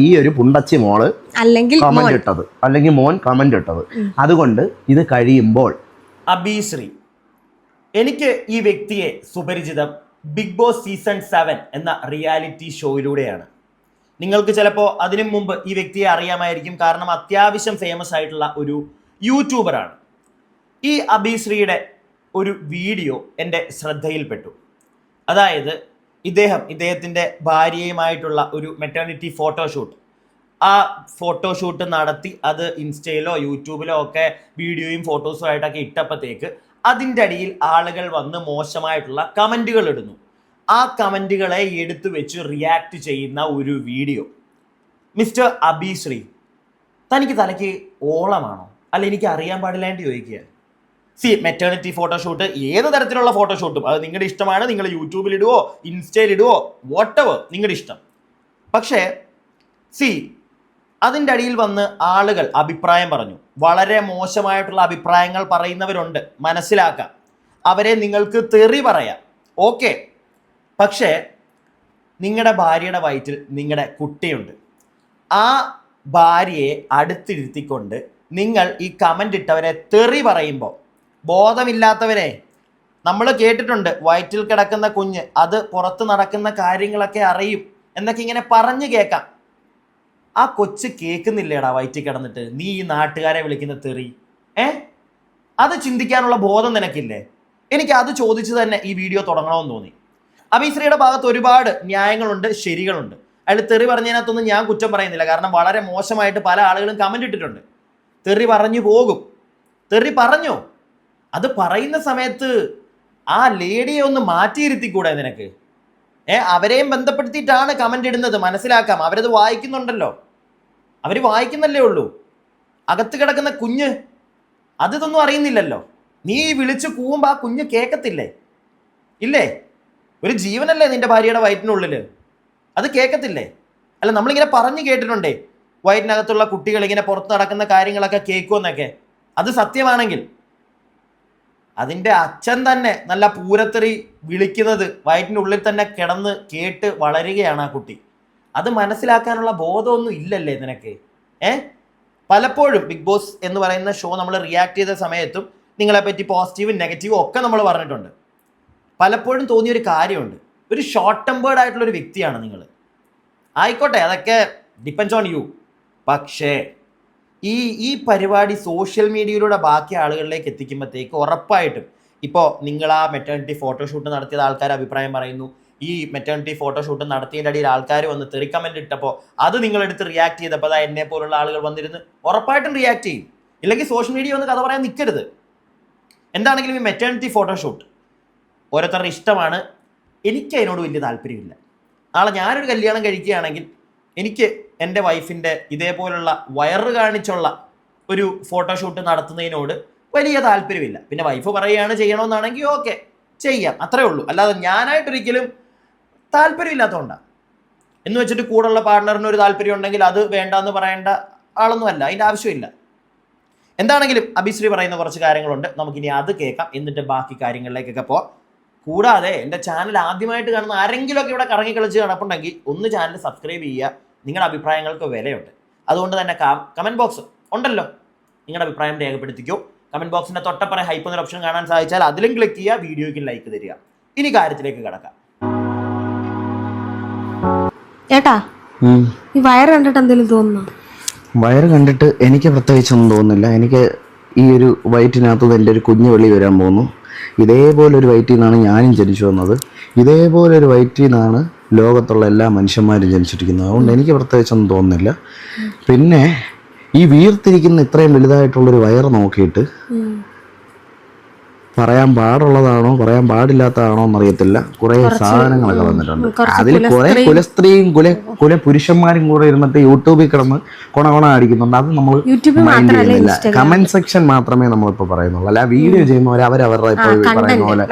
ഈ ഒരു പുണ്ടച്ചി മോള് കമന്റ് ഇട്ടത്, അല്ലെങ്കിൽ മോൻ കമന്റ് ഇട്ടത്. അതുകൊണ്ട് ഇത് കഴിയുമ്പോൾ അബിശ്രീ, എനിക്ക് ഈ വ്യക്തിയെ സുപരിചിതം ബിഗ് ബോസ് സീസൺ 7 എന്ന റിയാലിറ്റി ഷോയിലൂടെയാണ്. നിങ്ങൾക്ക് ചിലപ്പോൾ അതിനു മുമ്പ് ഈ വ്യക്തിയെ അറിയാമായിരിക്കും, കാരണം അത്യാവശ്യം ഫേമസ് ആയിട്ടുള്ള ഒരു യൂട്യൂബറാണ്. ഈ അബിശ്രീയുടെ ഒരു വീഡിയോ എൻ്റെ ശ്രദ്ധയിൽപ്പെട്ടു. അതായത് ഇദ്ദേഹത്തിൻ്റെ ഭാര്യയുമായിട്ടുള്ള ഒരു മെറ്റേണിറ്റി ഫോട്ടോഷൂട്ട്, ആ ഫോട്ടോഷൂട്ട് നടത്തി അത് ഇൻസ്റ്റയിലോ യൂട്യൂബിലോ ഒക്കെ വീഡിയോയും ഫോട്ടോസും ആയിട്ടൊക്കെ ഇട്ടപ്പോഴത്തേക്ക് അതിൻ്റെ അടിയിൽ ആളുകൾ വന്ന് മോശമായിട്ടുള്ള കമൻറ്റുകൾ ഇടുന്നു. ആ കമൻറ്റുകളെ എടുത്തു വെച്ച് റിയാക്ട് ചെയ്യുന്ന ഒരു വീഡിയോ. മിസ്റ്റർ അബിശ്രീ, തനിക്ക് തലയ്ക്ക് ഓളമാണോ? അല്ല, എനിക്ക് അറിയാൻ പാടില്ലാണ്ട് ചോദിക്കുക. മെറ്റേണിറ്റി ഫോട്ടോഷൂട്ട്, ഏത് തരത്തിലുള്ള ഫോട്ടോഷൂട്ടും അത് നിങ്ങളുടെ ഇഷ്ടമാണ്. നിങ്ങൾ യൂട്യൂബിൽ ഇടുവോ, ഇൻസ്റ്റയിൽ ഇടുവോ, വാട്ടെവർ, നിങ്ങളുടെ ഇഷ്ടം. പക്ഷേ അതിൻ്റെ അടിയിൽ വന്ന് ആളുകൾ അഭിപ്രായം പറഞ്ഞു. വളരെ മോശമായിട്ടുള്ള അഭിപ്രായങ്ങൾ പറയുന്നവരുണ്ട്, മനസ്സിലാക്കാം. അവരെ നിങ്ങൾക്ക് തെറി പറയാം, ഓക്കെ. പക്ഷേ നിങ്ങളുടെ ഭാര്യയുടെ വയറ്റിൽ നിങ്ങളുടെ കുട്ടിയുണ്ട്. ആ ഭാര്യയെ അടുത്തിരുത്തിക്കൊണ്ട് നിങ്ങൾ ഈ കമൻ്റ് ഇട്ടവരെ തെറി പറയുമ്പോൾ, ബോധമില്ലാത്തവരെ, നമ്മൾ കേട്ടിട്ടുണ്ട് വയറ്റിൽ കിടക്കുന്ന കുഞ്ഞ് അത് പുറത്ത് നടക്കുന്ന കാര്യങ്ങളൊക്കെ അറിയും എന്നൊക്കെ ഇങ്ങനെ പറഞ്ഞു കേൾക്കാം. ആ കൊച്ച് കേൾക്കുന്നില്ലേടാ വയറ്റിൽ കിടന്നിട്ട് നീ ഈ നാട്ടുകാരെ വിളിക്കുന്ന തെറി? അത് ചിന്തിക്കാനുള്ള ബോധം നിനക്കില്ലേ? എനിക്ക് അത് ചോദിച്ചു തന്നെ ഈ വീഡിയോ തുടങ്ങണമെന്ന് തോന്നി. അബിശ്രീയുടെ ഭാഗത്ത് ഒരുപാട് ന്യായങ്ങളുണ്ട്, ശരികളുണ്ട്. അയാൾ തെറി പറഞ്ഞതിനകത്തൊന്നും ഞാൻ കുറ്റം പറയുന്നില്ല, കാരണം വളരെ മോശമായിട്ട് പല ആളുകളും കമൻ്റ് ഇട്ടിട്ടുണ്ട്. തെറി പറഞ്ഞു പോകും. തെറി പറഞ്ഞു, അത് പറയുന്ന സമയത്ത് ആ ലേഡിയെ ഒന്ന് മാറ്റിയിരുത്തിക്കൂടെ നിനക്ക്? അവരെയും ബന്ധപ്പെടുത്തിയിട്ടാണ് കമൻ്റ് ഇടുന്നത്, മനസ്സിലാക്കാം. അവരത് വായിക്കുന്നുണ്ടല്ലോ, അവർ വായിക്കുന്നല്ലേ ഉള്ളൂ. അകത്ത് കിടക്കുന്ന കുഞ്ഞ് അതൊന്നും അറിയുന്നില്ലല്ലോ. നീ വിളിച്ച് കൂവുമ്പോൾ ആ കുഞ്ഞ് കേൾക്കത്തില്ലേ? ഇല്ലേ? ഒരു ജീവനല്ലേ നിന്റെ ഭാര്യയുടെ വയറ്റിനുള്ളിൽ, അത് കേൾക്കത്തില്ലേ? അല്ല, നമ്മളിങ്ങനെ പറഞ്ഞു കേട്ടിട്ടുണ്ടേ വയറ്റിനകത്തുള്ള കുട്ടികൾ ഇങ്ങനെ പുറത്ത് നടക്കുന്ന കാര്യങ്ങളൊക്കെ കേൾക്കുമെന്നൊക്കെ. അത് സത്യമാണെങ്കിൽ അതിൻ്റെ അച്ഛൻ തന്നെ നല്ല പൂരത്തെറി വിളിക്കുന്നത് വയറ്റിനുള്ളിൽ തന്നെ കിടന്ന് കേട്ട് വളരുകയാണ് ആ കുട്ടി. അത് മനസ്സിലാക്കാനുള്ള ബോധമൊന്നും ഇല്ലല്ലേ നിനക്ക്? പലപ്പോഴും ബിഗ് ബോസ് എന്ന് പറയുന്ന ഷോ നമ്മൾ റിയാക്ട് ചെയ്ത സമയത്തും നിങ്ങളെപ്പറ്റി പോസിറ്റീവും നെഗറ്റീവും ഒക്കെ നമ്മൾ പറഞ്ഞിട്ടുണ്ട്. പലപ്പോഴും തോന്നിയൊരു കാര്യമുണ്ട്, ഒരു ഷോർട്ട് ടെമ്പേർഡ് ആയിട്ടുള്ളൊരു വ്യക്തിയാണ് നിങ്ങൾ. ആയിക്കോട്ടെ, അതൊക്കെ ഡിപ്പെൻഡ്സ് ഓൺ യു. പക്ഷേ ഈ പരിപാടി സോഷ്യൽ മീഡിയയിലൂടെ ബാക്കി ആളുകളിലേക്ക് എത്തിക്കുമ്പോഴത്തേക്ക് ഉറപ്പായിട്ടും ഇപ്പോൾ നിങ്ങൾ ആ മെറ്റേണിറ്റി ഫോട്ടോഷൂട്ട് നടത്തിയത് ആൾക്കാർ അഭിപ്രായം പറയുന്നു. ഈ മെറ്റേണിറ്റി ഫോട്ടോഷൂട്ട് നടത്തിയതിൻ്റെ അടിയിൽ ആൾക്കാർ വന്ന് തെറി കമൻ്റ് ഇട്ടപ്പോൾ അത് നിങ്ങളെടുത്ത് റിയാക്ട് ചെയ്തപ്പോൾ അതാ എന്നെ പോലുള്ള ആളുകൾ വന്നിരുന്ന് ഉറപ്പായിട്ടും റിയാക്ട് ചെയ്യും. ഇല്ലെങ്കിൽ സോഷ്യൽ മീഡിയ വന്ന് കഥ പറയാൻ നിൽക്കരുത്. എന്താണെങ്കിലും ഈ മെറ്റേണിറ്റി ഫോട്ടോഷൂട്ട് ഓരോരുത്തരുടെ ഇഷ്ടമാണ്. എനിക്ക് അതിനോട് വലിയ താല്പര്യമില്ല. നാളെ ഞാനൊരു കല്യാണം കഴിക്കുകയാണെങ്കിൽ എനിക്ക് എൻ്റെ വൈഫിൻ്റെ ഇതേപോലുള്ള വയറ് കാണിച്ചുള്ള ഒരു ഫോട്ടോഷൂട്ട് നടത്തുന്നതിനോട് വലിയ താല്പര്യമില്ല. പിന്നെ വൈഫ് പറയുകയാണ് ചെയ്യണമെന്നാണെങ്കിൽ ഓക്കെ, ചെയ്യാം, അത്രേ ഉള്ളൂ. അല്ലാതെ ഞാനായിട്ടൊരിക്കലും താല്പര്യമില്ലാത്തതുകൊണ്ടാണ്. എന്ന് വെച്ചിട്ട് കൂടെയുള്ള പാർട്ട്ണറിന് ഒരു താല്പര്യം ഉണ്ടെങ്കിൽ അത് വേണ്ടാന്ന് പറയേണ്ട ആളൊന്നുമല്ല, അതിൻ്റെ ആവശ്യമില്ല. എന്താണെങ്കിലും അബിശ്രീ പറയുന്ന കുറച്ച് കാര്യങ്ങളുണ്ട്, നമുക്കിനി അത് കേൾക്കാം, എന്നിട്ട് ബാക്കി കാര്യങ്ങളിലേക്കൊക്കെ പോവാം. കൂടാതെ എൻ്റെ ചാനൽ ആദ്യമായിട്ട് കാണുന്ന ആരെങ്കിലുമൊക്കെ ഇവിടെ കറങ്ങിക്കളിച്ച് നടപ്പുണ്ടെങ്കിൽ ഒന്ന് ചാനൽ സബ്സ്ക്രൈബ് ചെയ്യുക. നിങ്ങളുടെ അഭിപ്രായങ്ങൾക്ക് വിലയുണ്ട്. അതുകൊണ്ട് തന്നെ കമൻറ്റ് ബോക്സ് ഉണ്ടല്ലോ, നിങ്ങളുടെ അഭിപ്രായം രേഖപ്പെടുത്തിക്കോ. കമൻറ്റ് ബോക്സിൻ്റെ തൊട്ടപ്പുറം ഹൈപ്പ് എന്നൊരു ഓപ്ഷൻ കാണാൻ സാധിച്ചാൽ അതിലും ക്ലിക്ക് ചെയ്യുക, വീഡിയോയ്ക്ക് ലൈക്ക് തരിക. ഇനി കാര്യത്തിലേക്ക് കിടക്കാം. ഏട്ടാ, ഈ വയറ് കണ്ടിട്ട് എന്തെങ്കിലും തോന്നുന്നു? വയറ് കണ്ടിട്ട് എനിക്ക് പ്രത്യേകിച്ചൊന്നും തോന്നുന്നില്ല. എനിക്ക് ഈ ഒരു വയറ്റിനകത്ത് എൻ്റെ ഒരു കുഞ്ഞു വെളി വരാൻ പോകുന്നു. ഇതേപോലൊരു വയറ്റിൽ നിന്നാണ് ഞാനും ജനിച്ചു വന്നത്. ഇതേപോലൊരു വയറ്റിൽ നിന്നാണ് ലോകത്തുള്ള എല്ലാ മനുഷ്യന്മാരും ജനിച്ചിരിക്കുന്നത്. അതുകൊണ്ട് എനിക്ക് പ്രത്യേകിച്ചൊന്നും തോന്നുന്നില്ല. പിന്നെ ഈ വീർത്തിരിക്കുന്ന ഇത്രയും വലുതായിട്ടുള്ളൊരു വയറ് നോക്കിയിട്ട് പറയാൻ പാടുള്ളതാണോ പറയാൻ പാടില്ലാത്തതാണോ എന്നറിയത്തില്ല. കുറെ സാധനങ്ങളൊക്കെ വന്നിട്ടുണ്ട്. അതിൽ കുറെ കുലസ്ത്രീയും കുല പുരുഷന്മാരും കൂടെ ഇരുന്നിട്ട് യൂട്യൂബിൽ കിടന്ന് കൊണ അടിക്കുന്നുണ്ട്. അത് നമ്മൾ മൈൻഡ് ചെയ്യുന്നില്ല. കമന്റ് സെക്ഷൻ മാത്രമേ നമ്മളിപ്പോൾ പറയുന്നുള്ളൂ. അല്ല, വീഡിയോ ചെയ്യുന്നവരെ അവരവരുടെ പറയുന്ന പോലെ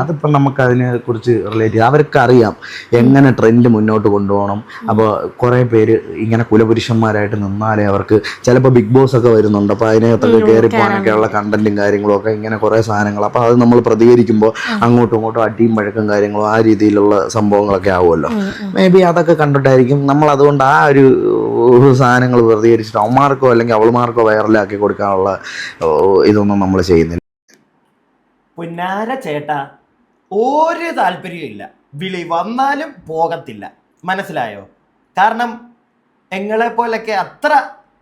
അതിപ്പോ നമുക്ക് അതിനെ കുറിച്ച് റിലേറ്റ് ചെയ്ത് അവർക്ക് അറിയാം എങ്ങനെ ട്രെൻഡ് മുന്നോട്ട് കൊണ്ടുപോകണം. അപ്പോൾ കുറെ പേര് ഇങ്ങനെ കുലപുരുഷന്മാരായിട്ട് നിന്നാലേ അവർക്ക് ചിലപ്പോൾ ബിഗ് ബോസ് ഒക്കെ വരുന്നുണ്ട്. അപ്പോൾ അതിനകത്തൊക്കെ കയറി പോകാനൊക്കെയുള്ള കണ്ടന്റും കാര്യങ്ങളും ഒക്കെ ഇങ്ങനെ കുറെ സാധനങ്ങൾ. അപ്പോൾ അത് നമ്മൾ പ്രതികരിക്കുമ്പോൾ അങ്ങോട്ടും ഇങ്ങോട്ടും അടിയും വഴക്കും കാര്യങ്ങളും ആ രീതിയിലുള്ള സംഭവങ്ങളൊക്കെ ആവുമല്ലോ. മേ ബി അതൊക്കെ കണ്ടിട്ടായിരിക്കും നമ്മൾ അതുകൊണ്ട് ആ ഒരു സാധനങ്ങൾ പ്രതികരിച്ചിട്ട് അവന്മാർക്കോ അല്ലെങ്കിൽ അവളുമാർക്കോ വൈറലാക്കി കൊടുക്കാനുള്ള ഇതൊന്നും നമ്മൾ ചെയ്യുന്നില്ല. പുന്നാര ചേട്ടാ, ഒരു താല്പര്യമില്ല. വിളി വന്നാലും പോകത്തില്ല, മനസ്സിലായോ? കാരണം എങ്ങളെപ്പോലൊക്കെ അത്ര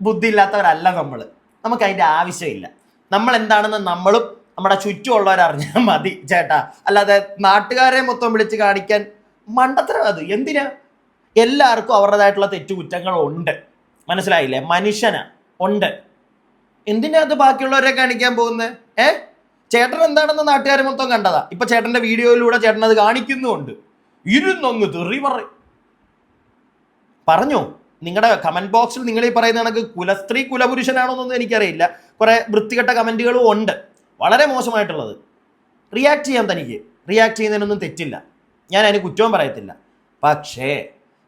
ബുദ്ധി ഇല്ലാത്തവരല്ല നമ്മൾ. നമുക്ക് അതിൻ്റെ ആവശ്യമില്ല. നമ്മൾ എന്താണെന്ന് നമ്മളും നമ്മുടെ ചുറ്റുമുള്ളവരറിഞ്ഞാൽ മതി ചേട്ടാ. അല്ലാതെ നാട്ടുകാരെ മൊത്തം വിളിച്ച് കാണിക്കാൻ മണ്ടത്തരം അത് എന്തിനാ? എല്ലാവർക്കും അവരുടേതായിട്ടുള്ള തെറ്റുകുറ്റങ്ങളുണ്ട്, മനസ്സിലായില്ലേ? മനുഷ്യനാ ഉണ്ട്. എന്തിനാ അത് ബാക്കിയുള്ളവരെ കാണിക്കാൻ പോകുന്നത്? ചേട്ടൻ എന്താണെന്ന് നാട്ടുകാർ മൊത്തം കണ്ടതാ. ഇപ്പൊ ചേട്ടന്റെ വീഡിയോയിലൂടെ ചേട്ടൻ അത് കാണിക്കുന്നുമുണ്ട്. ഇരുന്നൊന്ന് തെറി പറഞ്ഞോ. നിങ്ങളുടെ കമന്റ് ബോക്സിൽ നിങ്ങൾ ഈ പറയുന്ന കണക്ക് കുലസ്ത്രീ കുലപുരുഷനാണോന്നൊന്നും എനിക്കറിയില്ല. കുറെ വൃത്തികെട്ട കമന്റുകളും ഉണ്ട്, വളരെ മോശമായിട്ടുള്ളത്. റിയാക്ട് ചെയ്യാൻ തനിക്ക്, റിയാക്ട് ചെയ്യുന്നതിനൊന്നും തെറ്റില്ല, ഞാൻ അതിന് കുറ്റവും പറയത്തില്ല. പക്ഷേ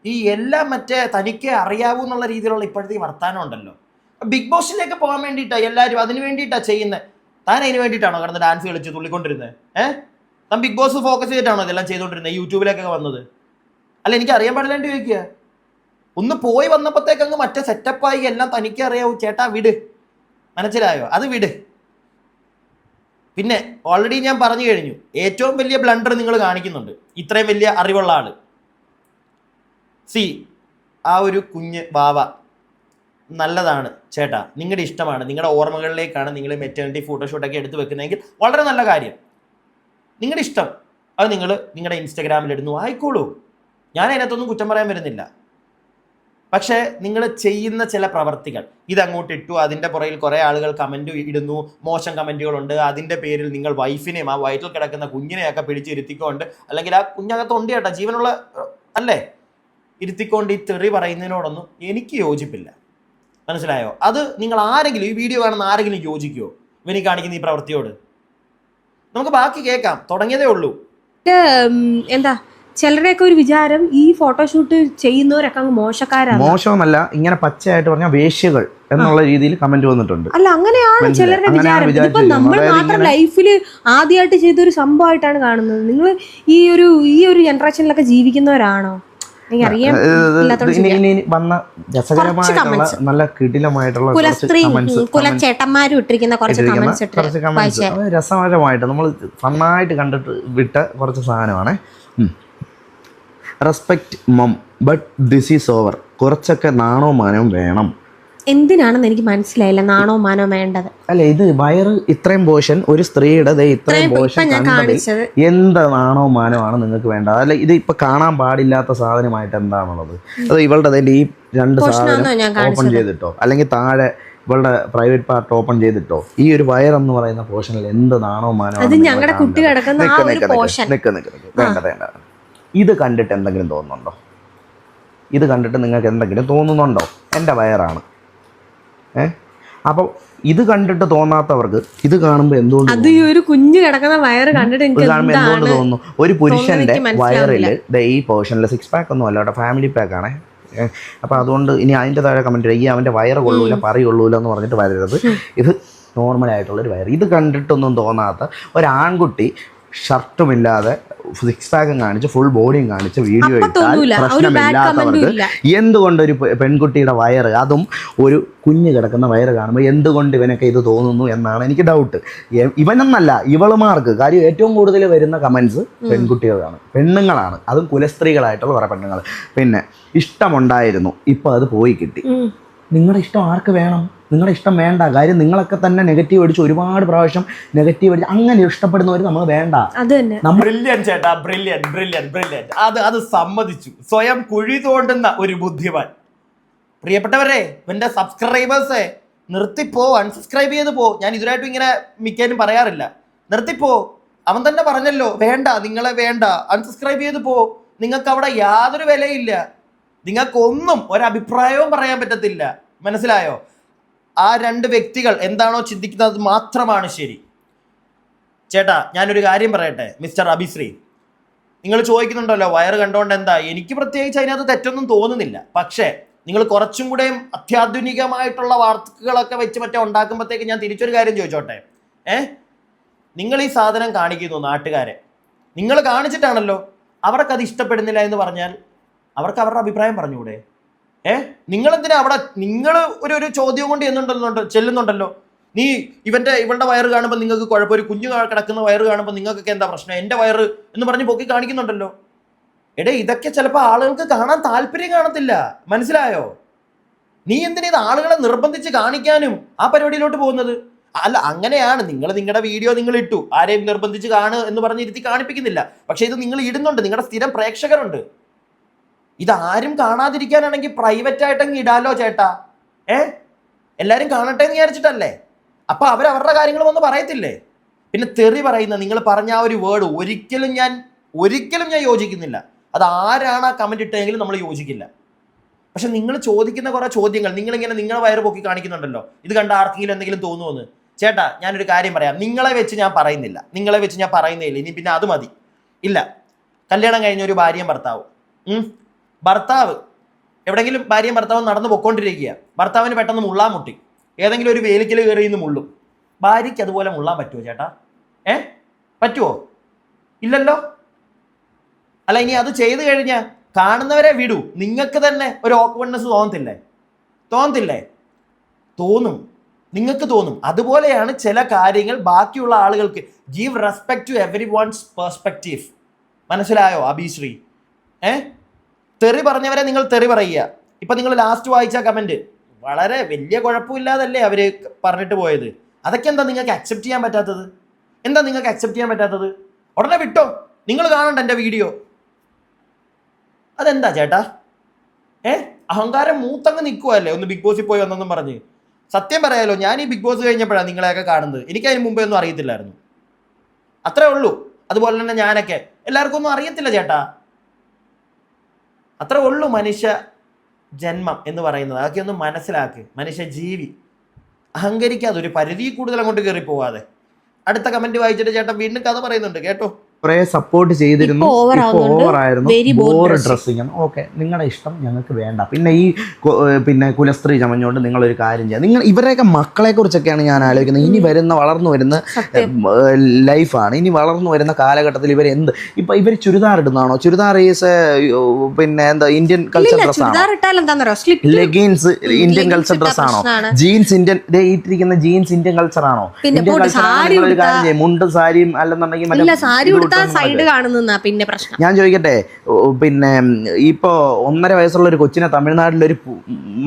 ഈ എല്ലാം മറ്റേ തനിക്ക് അറിയാവൂ എന്നുള്ള രീതിയിലുള്ള ഇപ്പോഴത്തെ ഈ വർത്താനം ഉണ്ടല്ലോ. ബിഗ് ബോസിലേക്ക് പോകാൻ വേണ്ടിയിട്ടാണ് എല്ലാവരും, അതിന് വേണ്ടിയിട്ടാണ് ചെയ്യുന്നത്. താൻ അതിന് വേണ്ടിയിട്ടാണോ കിടന്ന് ഡാൻസ് കളിച്ച് തുള്ളിക്കൊണ്ടിരുന്നത്? താൻ ബിഗ് ബോസ് ഫോക്കസ് ചെയ്തിട്ടാണോ ഇതെല്ലാം ചെയ്തുകൊണ്ടിരുന്നത്, യൂട്യൂബിലേക്കൊക്കെ വന്നത്? അല്ല, എനിക്ക് അറിയാൻ പാടില്ലാണ്ട് ചോദിക്കുക. ഒന്ന് പോയി വന്നപ്പോഴത്തേക്ക് അങ്ങ് മറ്റേ സെറ്റപ്പായി എല്ലാം തനിക്ക് അറിയാവൂ. ചേട്ടാ വിട്, മനസ്സിലായോ? അത് വിട്. പിന്നെ ഓൾറെഡി ഞാൻ പറഞ്ഞു കഴിഞ്ഞു, ഏറ്റവും വലിയ ബ്ലണ്ടർ നിങ്ങൾ കാണിക്കുന്നുണ്ട്. ഇത്രയും വലിയ അറിവുള്ള ആള് ആ ഒരു കുഞ്ഞ് ബാവ നല്ലതാണ് ചേട്ടാ, നിങ്ങളുടെ ഇഷ്ടമാണ്, നിങ്ങളുടെ ഓർമ്മകളിലേക്കാണ് നിങ്ങൾ മെറ്റേണിറ്റി ഫോട്ടോഷൂട്ടൊക്കെ എടുത്ത് വെക്കുന്നതെങ്കിൽ വളരെ നല്ല കാര്യം. നിങ്ങളുടെ ഇഷ്ടം, അത് നിങ്ങൾ നിങ്ങളുടെ ഇൻസ്റ്റഗ്രാമിൽ ഇടുന്നു, ആയിക്കോളൂ. ഞാൻ അതിനകത്തൊന്നും കുറ്റം പറയാൻ വരുന്നില്ല. പക്ഷേ നിങ്ങൾ ചെയ്യുന്ന ചില പ്രവർത്തികൾ, ഇതങ്ങോട്ട് ഇട്ടു, അതിൻ്റെ പുറകിൽ കുറേ ആളുകൾ കമൻറ്റ് ഇടുന്നു, മോശം കമൻറ്റുകളുണ്ട്, അതിൻ്റെ പേരിൽ നിങ്ങൾ വൈഫിനെയും ആ വയറ്റിൽ കിടക്കുന്ന കുഞ്ഞിനെയൊക്കെ പിടിച്ചിരുത്തിക്കൊണ്ട്, അല്ലെങ്കിൽ ആ കുഞ്ഞകത്ത് ഉണ്ട് ചേട്ടാ, ജീവനുള്ള അല്ലേ, ഇരുത്തിക്കൊണ്ട് ഈ തെറി പറയുന്നതിനോടൊന്നും എനിക്ക് യോജിപ്പില്ല, മനസ്സിലായോ? അത് നിങ്ങൾ ആരെങ്കിലും, ഈ വീഡിയോ കാണുന്ന ആരെങ്കിലും യോജിക്കുമോ ഇവനീ കാണിക്കുന്ന ഈ പ്രവൃത്തിയോട്? നമുക്ക് ബാക്കി കേൾക്കാം, തുടങ്ങിയതേ ഉള്ളൂ. എന്താ ചിലരുടെയൊക്കെ ഒരു വിചാരം, ഈ ഫോട്ടോഷൂട്ട് ചെയ്യുന്നവരൊക്കെ അങ്ങ് മോശക്കാരാണ്. മോശമല്ല, ഇങ്ങനെ പച്ചയായിട്ട് പറഞ്ഞാൽ വേശ്യകൾ എന്നുള്ള രീതിയിൽ കമന്റ് വന്നിട്ടുണ്ട്. അല്ല, അങ്ങനെയാണ് ചിലരുടെ വിചാരം. ഇതിപ്പോ നമ്മൾ മാത്രം ലൈഫില് ആദ്യമായിട്ട് ചെയ്തൊരു സംഭവമായിട്ടാണ് കാണുന്നത്. നിങ്ങൾ ഈ ഒരു ജനറേഷനിലൊക്കെ ജീവിക്കുന്നവരാണോ? വന്ന രസകരമായിട്ടുള്ള നല്ല കിടിലമായിട്ടുള്ള കുലച്ചേട്ടന്മാരും ഇട്ടിരിക്കുന്ന കുറച്ച് കമന്റ്സ് രസകരമായിട്ട് നമ്മൾ ഫണ്ണായിട്ട് കണ്ടിട്ട് വിട്ട കുറച്ച് സാധനമാണ്. Respect ma'am but this is over. കുറച്ചൊക്കെ നാണോ മാനവും വേണം. എന്തിനാണെന്ന് എനിക്ക് മനസ്സിലായില്ല, നാണോ മാനോ വേണ്ടത്. അല്ല, ഇത് വയറ് ഇത്രയും പോർഷൻ, ഒരു സ്ത്രീയുടെ ഇത്രയും പോർഷൻ കണ്ടത് എന്ത് നാണോ മാനോ ആണ് നിങ്ങൾക്ക് വേണ്ടത്? അല്ല, ഇത് ഇപ്പൊ കാണാൻ പാടില്ലാത്ത സാധനമായിട്ട് എന്താണുള്ളത്? അത് ഇവളുടെ ഈ രണ്ട് സാധനം ഓപ്പൺ ചെയ്തിട്ടോ, അല്ലെങ്കിൽ താഴെ ഇവളുടെ പ്രൈവറ്റ് പാർട്ട് ഓപ്പൺ ചെയ്തിട്ടോ, ഈ ഒരു വയറെന്ന് പറയുന്ന പോർഷനിൽ എന്ത് നാണോ മാനോ? വേണ്ട. ഇത് കണ്ടിട്ട് എന്തെങ്കിലും തോന്നുന്നുണ്ടോ? ഇത് കണ്ടിട്ട് നിങ്ങൾക്ക് എന്തെങ്കിലും തോന്നുന്നുണ്ടോ? എൻ്റെ വയറാണ്. അപ്പോൾ ഇത് കണ്ടിട്ട് തോന്നാത്തവർക്ക് ഇത് കാണുമ്പോൾ എന്തുകൊണ്ട് ഒരു കുഞ്ഞ് കിടക്കുന്ന വയറ് കണ്ടിട്ട് കാണുമ്പോൾ എന്തുകൊണ്ട് തോന്നുന്നു? ഒരു പുരുഷന്റെ വയറിൽ ഈ പോർഷനിൽ 6 പാക്ക് ഒന്നും അല്ല കേട്ടോ, ഫാമിലി പാക്ക് ആണേ. അപ്പോൾ അതുകൊണ്ട് ഇനി അതിൻ്റെ താഴെ കമൻറ്റ് ഈ അവൻ്റെ വയറ് കൊള്ളൂല, പറയുള്ളൂല എന്ന് പറഞ്ഞിട്ട് വരരുത്. ഇത് നോർമലായിട്ടുള്ളൊരു വയറ്. ഇത് കണ്ടിട്ടൊന്നും തോന്നാത്ത ഒരു ആൺകുട്ടി ഷർട്ടുമില്ലാതെ 6 പാക്കും കാണിച്ച് ഫുൾ ബോഡിയും കാണിച്ച് വീഡിയോ ഇട്ടാൽ പ്രശ്നമില്ലാത്തവർക്ക് എന്തുകൊണ്ട് ഒരു പെൺകുട്ടിയുടെ വയറ്, അതും ഒരു കുഞ്ഞ് കിടക്കുന്ന വയറ് കാണുമ്പോൾ എന്തുകൊണ്ട് ഇവനൊക്കെ ഇത് തോന്നുന്നു എന്നാണ് എനിക്ക് ഡൗട്ട്. ഇവനെന്നല്ല, ഇവളുമാർക്ക്. കാര്യം ഏറ്റവും കൂടുതൽ വരുന്ന കമൻസ് പെൺകുട്ടികളാണ്, പെണ്ണുങ്ങളാണ്, അതും കുലസ്ത്രീകളായിട്ടുള്ള കുറേ പെണ്ണുങ്ങൾ. പിന്നെ ഇഷ്ടമുണ്ടായിരുന്നു, ഇപ്പോൾ അത് പോയി കിട്ടി. നിങ്ങളുടെ ഇഷ്ടം ആർക്ക് വേണം? നിങ്ങളുടെ ഇഷ്ടം വേണ്ട. കാര്യം നിങ്ങളൊക്കെ തന്നെ നെഗറ്റീവ് അടിച്ച് ഒരുപാട് പ്രാവശ്യം നെഗറ്റീവ് അടിച്ച് അങ്ങനെ ഇഷ്ടപ്പെടുന്നവർ നമ്മൾ വേണ്ട. ബ്രില്യന്റ് ചേട്ടാ, ബ്രില്യന്റ്. അത് സമ്മതിച്ചു. സ്വയം കുഴി തോണ്ടുന്ന ഒരു ബുദ്ധിമാൻ. പ്രിയപ്പെട്ടവരെ, എൻ്റെ സബ്സ്ക്രൈബേഴ്സേ, നിർത്തിപ്പോ, അൺസബ്സ്ക്രൈബ് ചെയ്ത് പോ. ഞാൻ ഇതുവരായിട്ടും ഇങ്ങനെ മിക്കാനും പറയാറില്ല. നിർത്തിപ്പോ. അവൻ തന്നെ പറഞ്ഞല്ലോ, വേണ്ട, നിങ്ങളെ വേണ്ട, അൺസബ്സ്ക്രൈബ് ചെയ്ത് പോ. നിങ്ങൾക്ക് അവിടെ യാതൊരു വിലയില്ല. നിങ്ങൾക്കൊന്നും ഒരഭിപ്രായവും പറയാൻ പറ്റത്തില്ല, മനസ്സിലായോ? ആ രണ്ട് വ്യക്തികൾ എന്താണോ ചിന്തിക്കുന്നത് മാത്രമാണ് ശരി. ചേട്ടാ, ഞാനൊരു കാര്യം പറയട്ടെ, മിസ്റ്റർ അഭിശ്രീ, നിങ്ങൾ ചോദിക്കുന്നുണ്ടല്ലോ വയറ് കണ്ടോണ്ട് എന്താ? എനിക്ക് പ്രത്യേകിച്ച് അതിനകത്ത് തെറ്റൊന്നും തോന്നുന്നില്ല. പക്ഷേ നിങ്ങൾ കുറച്ചും കൂടെ അത്യാധുനികമായിട്ടുള്ള വാർത്തകളൊക്കെ വെച്ച് മറ്റേ ഉണ്ടാക്കുമ്പോഴത്തേക്ക് ഞാൻ തിരിച്ചൊരു കാര്യം ചോദിച്ചോട്ടെ. നിങ്ങൾ ഈ സാധനം കാണിക്കുന്നു നാട്ടുകാരെ, നിങ്ങൾ കാണിച്ചിട്ടാണല്ലോ. അവർക്കത് ഇഷ്ടപ്പെടുന്നില്ല എന്ന് പറഞ്ഞാൽ അവർക്ക് അവരുടെ അഭിപ്രായം പറഞ്ഞുകൂടെ? നിങ്ങളെന്തിനാ അവിടെ, നിങ്ങൾ ഒരു ചോദ്യം കൊണ്ട് ചെല്ലുന്നുണ്ടല്ലോ. നീ ഇവളുടെ വയറ് കാണുമ്പോൾ നിങ്ങൾക്ക് കുഴപ്പം, ഒരു കുഞ്ഞു കിടക്കുന്ന വയറ് കാണുമ്പോൾ നിങ്ങൾക്കൊക്കെ എന്താ പ്രശ്നം, എൻ്റെ വയറ് എന്ന് പറഞ്ഞ് പൊക്കി കാണിക്കുന്നുണ്ടല്ലോ. ഇതൊക്കെ ചിലപ്പോൾ ആളുകൾക്ക് കാണാൻ താല്പര്യം കാണത്തില്ല, മനസ്സിലായോ? നീ എന്തിനാ ഇത് ആളുകളെ നിർബന്ധിച്ച് കാണിക്കാനും ആ പരിപാടിയിലോട്ട് പോകുന്നത്? അല്ല, അങ്ങനെയാണ് നിങ്ങൾ നിങ്ങളുടെ വീഡിയോ നിങ്ങൾ ഇട്ടു, ആരെയും നിർബന്ധിച്ച് എന്ന് പറഞ്ഞ് ഇരുത്തി കാണിപ്പിക്കുന്നില്ല. പക്ഷെ ഇത് നിങ്ങൾ ഇടുന്നുണ്ട്, നിങ്ങളുടെ സ്ഥിരം പ്രേക്ഷകരുണ്ട്. ഇതാരും കാണാതിരിക്കാനാണെങ്കിൽ പ്രൈവറ്റ് ആയിട്ടങ്ങ് ഇടാലോ ചേട്ടാ. എല്ലാരും കാണട്ടെ എന്ന് വിചാരിച്ചിട്ടല്ലേ? അപ്പൊ അവരവരുടെ കാര്യങ്ങൾ വന്ന് പറയത്തില്ലേ? പിന്നെ തെറി പറയുന്ന നിങ്ങൾ പറഞ്ഞ ആ ഒരു വേർഡ് ഒരിക്കലും ഞാൻ യോജിക്കുന്നില്ല. അത് ആരാണ് ആ കമന്റ് ഇട്ടെങ്കിലും നമ്മൾ യോജിക്കില്ല. പക്ഷെ നിങ്ങൾ ചോദിക്കുന്ന കുറെ ചോദ്യങ്ങൾ, നിങ്ങളിങ്ങനെ നിങ്ങളെ വയറ് പൊക്കി കാണിക്കുന്നുണ്ടല്ലോ. ഇത് കണ്ട ആർക്കെങ്കിലും എന്തെങ്കിലും തോന്നുമെന്ന്? ചേട്ടാ, ഞാനൊരു കാര്യം പറയാം. നിങ്ങളെ വെച്ച് ഞാൻ പറയുന്നില്ല. ഇനി പിന്നെ അത് മതി. ഇല്ല, കല്യാണം കഴിഞ്ഞ ഒരു ഭാര്യയും ഭർത്താവ് എവിടെയെങ്കിലും ഭാര്യയും ഭർത്താവും നടന്നു പൊക്കോണ്ടിരിക്കുക. ഭർത്താവിന് പെട്ടെന്ന് മുള്ളാൻ മുട്ടി, ഏതെങ്കിലും ഒരു വേലിക്കൽ കയറി നിന്ന് മുള്ളും. ഭാര്യയ്ക്ക് അതുപോലെ മുള്ളാൻ പറ്റുമോ ചേട്ടാ? പറ്റുമോ? ഇല്ലല്ലോ. അല്ല, ഇനി അത് ചെയ്തു കഴിഞ്ഞാൽ കാണുന്നവരെ വിടൂ, നിങ്ങൾക്ക് തന്നെ ഒരു ഓക്വർഡ്നെസ് തോന്നത്തില്ലേ? നിങ്ങൾക്ക് തോന്നും. അതുപോലെയാണ് ചില കാര്യങ്ങൾ ബാക്കിയുള്ള ആളുകൾക്ക്. Give respect to everyone's perspective. മനസ്സിലായോ അഭിശ്രീ? തെറി പറഞ്ഞവരെ നിങ്ങൾ തെറി പറയുക. ഇപ്പൊ നിങ്ങൾ ലാസ്റ്റ് വായിച്ച കമന്റ് വളരെ വലിയ കുഴപ്പമില്ലാതല്ലേ അവര് പറഞ്ഞിട്ട് പോയത്. അതൊക്കെ എന്താ നിങ്ങൾക്ക് അക്സെപ്റ്റ് ചെയ്യാൻ പറ്റാത്തത്? ഉടനെ വിട്ടോ, നിങ്ങൾ കാണണ്ട എൻ്റെ വീഡിയോ. അതെന്താ ചേട്ടാ? അഹങ്കാരം മൂത്തങ്ങ് നിൽക്കുവല്ലേ ഒന്ന് ബിഗ് ബോസിൽ പോയി വന്നെന്നും പറഞ്ഞ്. സത്യം പറയാലോ, ഞാൻ ഈ ബിഗ് ബോസ് കഴിഞ്ഞപ്പോഴാണ് നിങ്ങളെയൊക്കെ കാണുന്നത്. എനിക്ക് അതിന് മുമ്പേ ഒന്നും അറിയത്തില്ലായിരുന്നു. അത്രേ ഉള്ളൂ. അതുപോലെ തന്നെ ഞാനൊക്കെ, എല്ലാവർക്കും ഒന്നും അറിയത്തില്ല ചേട്ടാ. അത്രേ ഉള്ളൂ മനുഷ്യ ജന്മം എന്ന് പറയുന്നത്. അതൊക്കെ ഒന്ന് മനസ്സിലാക്ക്. മനുഷ്യ ജീവി, അഹങ്കരിക്കാതെ, ഒരു പരിധി കൂടുതൽ അങ്ങോട്ട് കയറി പോവാതെ. അടുത്ത കമന്റ് വായിച്ചിട്ട് ചേട്ടൻ വീണ്ടും കഥ പറയുന്നുണ്ട്, കേട്ടോ. കുറെ സപ്പോർട്ട് ചെയ്തിരുന്നു, ഓവറായിരുന്നു, ബോർ ഡ്രസ്സിങ്. ഓക്കെ, നിങ്ങളുടെ ഇഷ്ടം, ഞങ്ങൾക്ക് വേണ്ട. പിന്നെ കുലസ്ത്രീ ചമഞ്ഞുകൊണ്ട് നിങ്ങളൊരു കാര്യം ചെയ്യാം. നിങ്ങൾ ഇവരെയൊക്കെ മക്കളെ കുറിച്ചൊക്കെയാണ് ഞാൻ ആലോചിക്കുന്നത്. ഇനി വളർന്നു വരുന്ന ലൈഫാണ്. ഇനി വളർന്നു വരുന്ന കാലഘട്ടത്തിൽ ഇവർ ചുരിദാർ ഇടുന്നതാണോ? ചുരിദാർ ഈസ് പിന്നെ എന്താ ഇന്ത്യൻ കൾച്ചർ ഡ്രസ്സാണോ? ലെഗിൻസ് ഇന്ത്യൻ കൾച്ചർ ഡ്രസ്സാണോ? ജീൻസ് ഇന്ത്യൻ ഇട്ടിരിക്കുന്ന ജീൻസ് ഇന്ത്യൻ കൾച്ചർ ആണോ? ഇന്ത്യൻ കൾച്ചർ ഒരു കാര്യം ചെയ്യും, മുണ്ടും സാരിയും അല്ലെന്നുണ്ടെങ്കിൽ സൈഡ് കാണുന്ന പിന്നെ പ്രശ്നം. ഞാൻ ചോദിക്കട്ടെ, പിന്നെ ഇപ്പോ 1.5 വയസ്സുള്ള ഒരു കൊച്ചിനെ തമിഴ്നാട്ടിലൊരു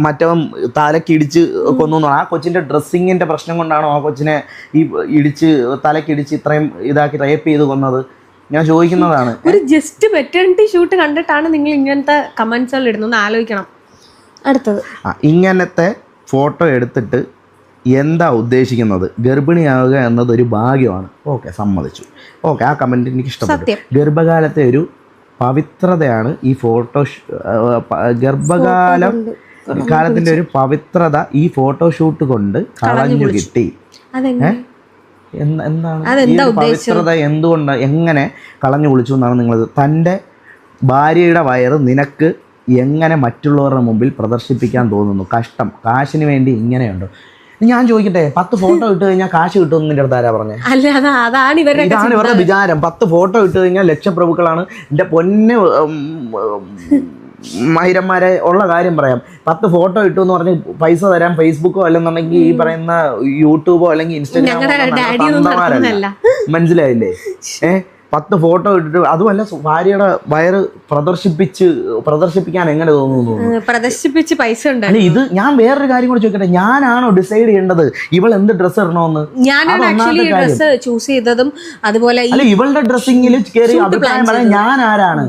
മറ്റവൻ തലക്കിടിച്ച് കൊന്നു. ആ കൊച്ചിന്റെ ഡ്രസ്സിങ്ങിന്റെ പ്രശ്നം കൊണ്ടാണോ ആ കൊച്ചിനെ തലക്കിടിച്ച് ഇത്രയും ഇതാക്കി റേപ്പ് ചെയ്ത് കൊന്നത്? ഞാൻ ചോദിക്കുന്നതാണ്. ഒരു ജസ്റ്റ് മെറ്റേണിറ്റി ഷൂട്ട് കണ്ടിട്ടാണ് നിങ്ങൾ ഇങ്ങനത്തെ കമന്റ്സുകൾ ഇടുന്നത്, ആലോചിക്കണം. അടുത്തത്, ഇങ്ങനത്തെ ഫോട്ടോ എടുത്തിട്ട് എന്താ ഉദ്ദേശിക്കുന്നത്? ഗർഭിണിയാവുക എന്നത് ഒരു ഭാഗ്യമാണ്. ഓക്കെ, സമ്മതിച്ചു. ഓക്കെ, ആ കമൻറ്റ് എനിക്ക് ഇഷ്ടപ്പെട്ടു. ഗർഭകാലത്തെ ഒരു പവിത്രതയാണ് ഈ ഗർഭകാലത്തിൻ്റെ ഒരു പവിത്രത ഈ ഫോട്ടോഷൂട്ട് കൊണ്ട് കളഞ്ഞു കിട്ടി. എന്താണ് ഈ പവിത്രത? എങ്ങനെ കളഞ്ഞു കുളിച്ചു എന്നാണ് നിങ്ങൾ? തൻ്റെ ഭാര്യയുടെ വയറ് നിനക്ക് എങ്ങനെ മറ്റുള്ളവരുടെ മുമ്പിൽ പ്രദർശിപ്പിക്കാൻ തോന്നുന്നു? കഷ്ടം. കാശിന് വേണ്ടി ഇങ്ങനെയുണ്ടോ? ഞാൻ ചോദിക്കട്ടെ, 10 ഫോട്ടോ ഇട്ട് കഴിഞ്ഞാൽ കാശ് കിട്ടുമെന്ന് നിന്റെ അടുത്ത് ആരാ പറഞ്ഞത്? ഇതാണ് ഇവരുടെ വിചാരം. 10 ഫോട്ടോ ഇട്ട് കഴിഞ്ഞാൽ ലക്ഷപ്രഭുക്കളാണ്. എൻ്റെ പൊന്ന് മൈരന്മാരെ ഉള്ള കാര്യം പറയാം. 10 ഫോട്ടോ ഇട്ടു എന്ന് പറഞ്ഞ് പൈസ തരാൻ ഫേസ്ബുക്കോ അല്ലെന്നുണ്ടെങ്കിൽ ഈ പറയുന്ന യൂട്യൂബോ അല്ലെങ്കിൽ ഇൻസ്റ്റാഗ്രാമോ, മനസ്സിലായില്ലേ? 10 ഫോട്ടോ ഇട്ടിട്ട്, അതുമല്ല ഭാര്യയുടെ വയറ് പ്രദർശിപ്പിക്കാൻ എങ്ങനെ തോന്നുന്നു? പ്രദർശിപ്പിച്ച് പൈസ ഉണ്ട്. അല്ല, ഇത് ഞാൻ വേറൊരു കാര്യം കൂടെ ചോദിക്കട്ടെ, ഞാനാണോ ഡിസൈഡ് ചെയ്യേണ്ടത് ഇവൾ എന്ത് ഡ്രസ്സ് ഇടണമെന്ന്? ഡ്രസ്സ് ചൂസ് ചെയ്തതും അതുപോലെ ഇവളുടെ ഡ്രസ്സിങ്ങിൽ കയറി അഭിപ്രായം പറയാൻ ഞാൻ ആരാണ്?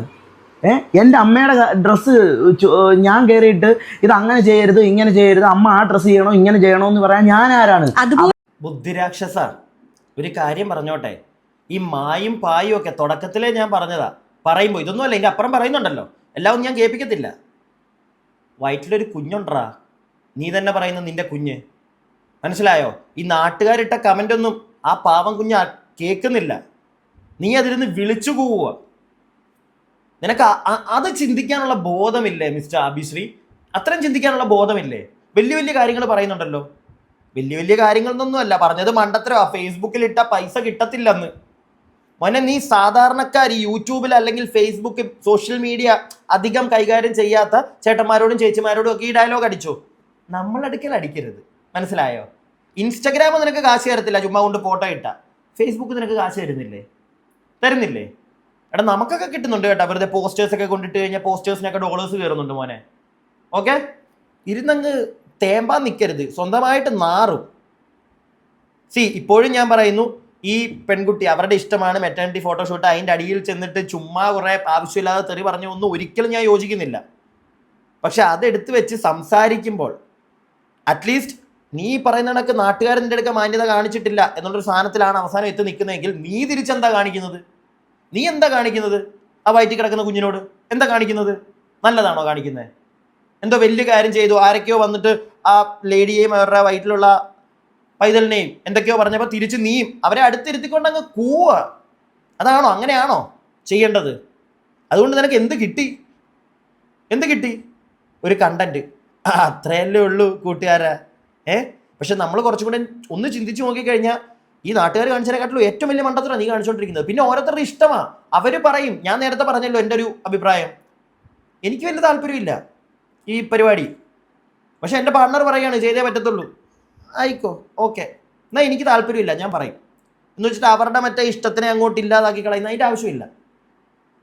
എൻ്റെ അമ്മയുടെ ഡ്രസ്സ് ഞാൻ കയറിയിട്ട് ഇത് അങ്ങനെ ചെയ്യരുത്, ഇങ്ങനെ ചെയ്യരുത്, അമ്മ ആ ഡ്രസ്സ് ചെയ്യണോ, ഇങ്ങനെ ചെയ്യണോ എന്ന് പറയാൻ ഞാൻ ആരാണ്? ബുദ്ധിരാക്ഷസ, ഒരു കാര്യം പറഞ്ഞോട്ടെ. ഈ മായും പായും ഒക്കെ തുടക്കത്തിലേ ഞാൻ പറഞ്ഞതാ. പറയുമ്പോൾ ഇതൊന്നുമല്ല, ഇതിൻ്റെ അപ്പുറം പറയുന്നുണ്ടല്ലോ. എല്ലാം ഒന്നും ഞാൻ കേൾപ്പിക്കത്തില്ല. വയറ്റിലൊരു കുഞ്ഞുണ്ടാ, നീ തന്നെ പറയുന്ന നിന്റെ കുഞ്ഞ്. മനസ്സിലായോ? ഈ നാട്ടുകാരിട്ട കമൻ്റ് ഒന്നും ആ പാവം കുഞ്ഞ് കേൾക്കുന്നില്ല. നീ അതിരുന്ന് വിളിച്ചു പോവുക. നിനക്ക് അത് ചിന്തിക്കാനുള്ള ബോധമില്ലേ മിസ്റ്റർ അഭിശ്രീ? അത്രയും ചിന്തിക്കാനുള്ള ബോധമില്ലേ? വലിയ വലിയ കാര്യങ്ങൾ പറയുന്നുണ്ടല്ലോ. വലിയ വലിയ കാര്യങ്ങളൊന്നും അല്ല പറഞ്ഞത്. മണ്ടത്തരവാ. ഫേസ്ബുക്കിൽ ഇട്ട പൈസ കിട്ടത്തില്ലെന്ന്. മോനെ, നീ സാധാരണക്കാരി യൂട്യൂബിൽ അല്ലെങ്കിൽ ഫേസ്ബുക്ക് സോഷ്യൽ മീഡിയ അധികം കൈകാര്യം ചെയ്യാത്ത ചേട്ടന്മാരോടും ചേച്ചിമാരോടും ഒക്കെ ഈ ഡയലോഗ് അടിച്ചു. നമ്മളടുക്കൽ അടിക്കരുത്, മനസ്സിലായോ? ഇൻസ്റ്റഗ്രാം നിനക്ക് കാശ് തരത്തില്ല ചുമ്മാ കൊണ്ട് ഫോട്ടോ ഇട്ട. ഫേസ്ബുക്ക് നിനക്ക് കാശ് തരുന്നില്ലേ? എടാ നമുക്കൊക്കെ കിട്ടുന്നുണ്ട് കേട്ടോ, വെറുതെ പോസ്റ്റേഴ്സൊക്കെ കൊണ്ടിട്ട് കഴിഞ്ഞാൽ പോസ്റ്റേഴ്സിനൊക്കെ ഡോളേഴ്സ് കയറുന്നുണ്ട് മോനെ. ഓക്കെ, ഇരുന്നങ്ങ് തേമ്പാൻ നിൽക്കരുത്, സ്വന്തമായിട്ട് നാറും. ഇപ്പോഴും ഞാൻ പറയുന്നു, ഈ പെൺകുട്ടി അവരുടെ ഇഷ്ടമാണ് മെറ്റേണിറ്റി ഫോട്ടോഷൂട്ട്, അതിൻ്റെ അടിയിൽ ചെന്നിട്ട് ചുമ്മാ കുറേ ആവശ്യമില്ലാതെ തെറി പറഞ്ഞു ഒന്നും ഒരിക്കലും ഞാൻ യോജിക്കുന്നില്ല. പക്ഷെ അതെടുത്ത് വെച്ച് സംസാരിക്കുമ്പോൾ അറ്റ്ലീസ്റ്റ് നീ പറയുന്ന കണക്ക് നാട്ടുകാരൻ നിന്റെ അടുക്ക മാന്യത കാണിച്ചിട്ടില്ല എന്നുള്ളൊരു സാധനത്തിലാണ് അവസാനം എത്തി നിൽക്കുന്നതെങ്കിൽ നീ തിരിച്ചെന്താ കാണിക്കുന്നത്? നീ എന്താ കാണിക്കുന്നത്? ആ വയറ്റിൽ കിടക്കുന്ന കുഞ്ഞിനോട് എന്താ കാണിക്കുന്നത്? നല്ലതാണോ കാണിക്കുന്നത്? എന്തോ വലിയ കാര്യം ചെയ്തു, ആരൊക്കെയോ വന്നിട്ട് ആ ലേഡിയെയും അവരുടെ വയറ്റിലുള്ള പൈതലിനെയും എന്തൊക്കെയോ പറഞ്ഞപ്പോൾ തിരിച്ച് നീയും അവരെ അടുത്തിരുത്തിക്കൊണ്ട് അങ്ങ് കൂവ. അതാണോ, അങ്ങനെയാണോ ചെയ്യേണ്ടത്? അതുകൊണ്ട് നിനക്ക് എന്ത് കിട്ടി? ഒരു കണ്ടന്റ്. അത്രയല്ലേ ഉള്ളൂ കൂട്ടുകാരാ. പക്ഷെ നമ്മൾ കുറച്ചും കൂടെ ഒന്ന് ചിന്തിച്ച് നോക്കിക്കഴിഞ്ഞാൽ ഈ നാട്ടുകാർ കാണിച്ചതിനെക്കാട്ടിലും ഏറ്റവും വലിയ മണ്ടത്തരം നീ കാണിച്ചുകൊണ്ടിരിക്കുന്നത്. പിന്നെ ഓരോരുത്തരുടെ ഇഷ്ടമാണ്, അവർ പറയും. ഞാൻ നേരത്തെ പറഞ്ഞല്ലോ എൻ്റെ ഒരു അഭിപ്രായം. എനിക്ക് വലിയ താല്പര്യമില്ല ഈ പരിപാടി. പക്ഷെ എൻ്റെ പാർട്ണർ പറയുകയാണ് ചെയ്തേ പറ്റത്തുള്ളൂ. ആയിക്കോ, ഓക്കെ, എന്നാൽ എനിക്ക് താല്പര്യമില്ല, ഞാൻ പറയും. എന്ന് വെച്ചിട്ട് അവരുടെ മറ്റേ ഇഷ്ടത്തിനെ അങ്ങോട്ട് ഇല്ലാതാക്കി കളയുന്ന അതിൻ്റെ ആവശ്യമില്ല.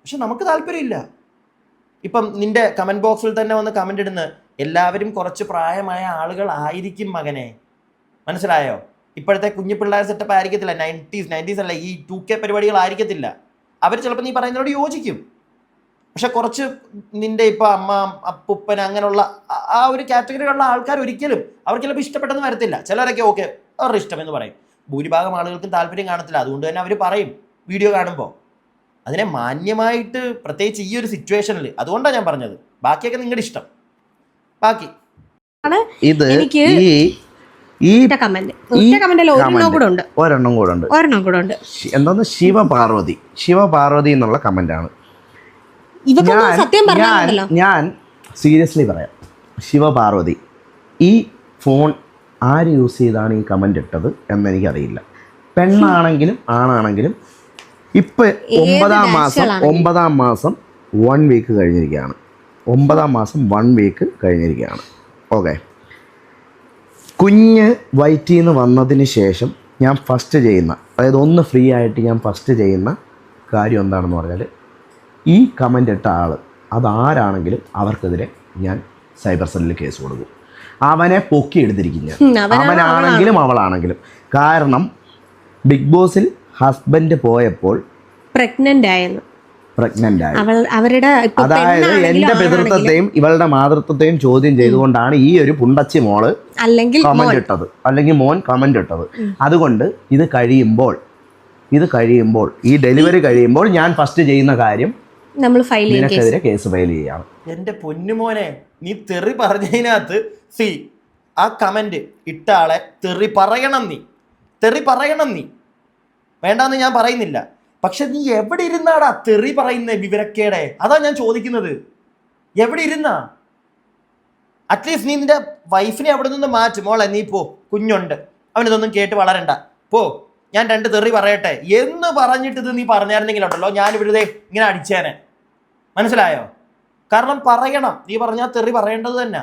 പക്ഷെ നമുക്ക് താല്പര്യമില്ല. ഇപ്പം നിൻ്റെ കമൻറ്റ് ബോക്സിൽ തന്നെ വന്ന് കമൻ്റ് ഇടുന്ന എല്ലാവരും കുറച്ച് പ്രായമായ ആളുകളായിരിക്കും മകനെ, മനസ്സിലായോ? ഇപ്പോഴത്തെ കുഞ്ഞു പിള്ളേർ സെറ്റപ്പ് ആയിരിക്കത്തില്ല, 90s അല്ല, ഈ 2K പരിപാടികളായിരിക്കത്തില്ല. അവർ ചിലപ്പോൾ നീ പറയുന്നതിനോട് യോജിക്കും. പക്ഷെ കുറച്ച് നിൻ്റെ ഇപ്പോൾ അമ്മ അപ്പൂപ്പൻ അങ്ങനെയുള്ള ആ ഒരു കാറ്റഗറിയിലുള്ള ആൾക്കാർ ഒരിക്കലും അവർക്ക് ചിലപ്പോൾ ഇഷ്ടപ്പെട്ടെന്ന് വരത്തില്ല. ചിലരൊക്കെ ഓക്കെ അവരുടെ ഇഷ്ടമെന്ന് പറയും. ഭൂരിഭാഗം ആളുകൾക്കും താല്പര്യം കാണത്തില്ല. അതുകൊണ്ട് തന്നെ അവർ പറയും വീഡിയോ കാണുമ്പോൾ. അതിനെ മാന്യമായിട്ട്, പ്രത്യേകിച്ച് ഈ ഒരു സിറ്റുവേഷനിൽ, അതുകൊണ്ടാണ് ഞാൻ പറഞ്ഞത്. ബാക്കിയൊക്കെ നിങ്ങളുടെ ഇഷ്ടം. ബാക്കി ഇത് ഒരെണ്ണം കൂടെ ഉണ്ട്. എന്തോന്ന്, ശിവപാർവതി എന്നുള്ള കമന്റാണ്. ഞാൻ സീരിയസ്ലി പറയാം, ശിവപാർവതി, ഈ ഫോൺ ആര് യൂസ് ചെയ്താണ് ഈ കമന്റ് ഇട്ടത് എന്നെനിക്കറിയില്ല. പെണ്ണാണെങ്കിലും ആണാണെങ്കിലും ഇപ്പം 9ാം മാസം 1 വീക്ക് കഴിഞ്ഞിരിക്കുകയാണ്. 9ാം മാസം 1 വീക്ക് കഴിഞ്ഞിരിക്കുകയാണ്. ഓക്കെ, കുഞ്ഞ് വയറ്റിൽ നിന്ന് വന്നതിന് ശേഷം ഞാൻ ഫസ്റ്റ് ചെയ്യുന്ന, അതായത് ഒന്ന് ഫ്രീ ആയിട്ട് ഞാൻ ഫസ്റ്റ് ചെയ്യുന്ന കാര്യം എന്താണെന്ന് പറഞ്ഞാൽ, ഈ കമൻ്റ് ഇട്ട ആൾ അതാരാണെങ്കിലും അവർക്കെതിരെ ഞാൻ സൈബർ സെല്ലിൽ കേസ് കൊടുക്കും. അവനെ പൊക്കി എടുത്തിരിക്കും ഞാൻ, അവനാണെങ്കിലും അവളാണെങ്കിലും. കാരണം ബിഗ് ബോസിൽ ഹസ്ബൻഡ് പോയപ്പോൾ പ്രഗ്നന്റ് ആയി. അതായത് എന്റെ പിതൃത്വത്തെയും ഇവളുടെ മാതൃത്വത്തെയും ചോദ്യം ചെയ്തുകൊണ്ടാണ് ഈ ഒരു പുണ്ടച്ചി മോള് കമന്റ് ഇട്ടത്, അല്ലെങ്കിൽ മോൻ കമന്റ് ഇട്ടത്. അതുകൊണ്ട് ഇത് കഴിയുമ്പോൾ ഈ ഡെലിവറി കഴിയുമ്പോൾ ഞാൻ ഫസ്റ്റ് ചെയ്യുന്ന കാര്യം നിനക്കെതിരെ കേസ് ഫയൽ ചെയ്യാണ്. എന്റെ പൊന്നുമോനെ, നീ തെറി പറഞ്ഞതിനകത്ത് ആ കമന്റ് ഇട്ട ആളെ തെറി പറയണം നീ വേണ്ടാന്ന് ഞാൻ പറയുന്നില്ല. പക്ഷെ നീ എവിടെ ഇരുന്നാടാ തെറി പറയുന്നേ വിവരക്കേടെ? അതാ ഞാൻ ചോദിക്കുന്നത്. എവിടെ ഇരുന്നാ? അറ്റ്ലീസ്റ്റ് നീ നിന്റെ വൈഫിനെ അവിടെ നിന്ന് മാറ്റും. മോളെ നീ പോ, കുഞ്ഞുണ്ട്, അവനിതൊന്നും കേട്ട് വളരണ്ട, പോ, ഞാൻ 2 തെറി പറയട്ടെ എന്ന് പറഞ്ഞിട്ട് ഇത് നീ പറഞ്ഞായിരുന്നെങ്കിലുണ്ടല്ലോ ഞാൻ ഇവിടുത്തെ ഇങ്ങനെ അടിച്ചേനെ. മനസ്സിലായോ? കാരണം പറയണം, നീ പറഞ്ഞാൽ തെറി പറയേണ്ടത് തന്നെ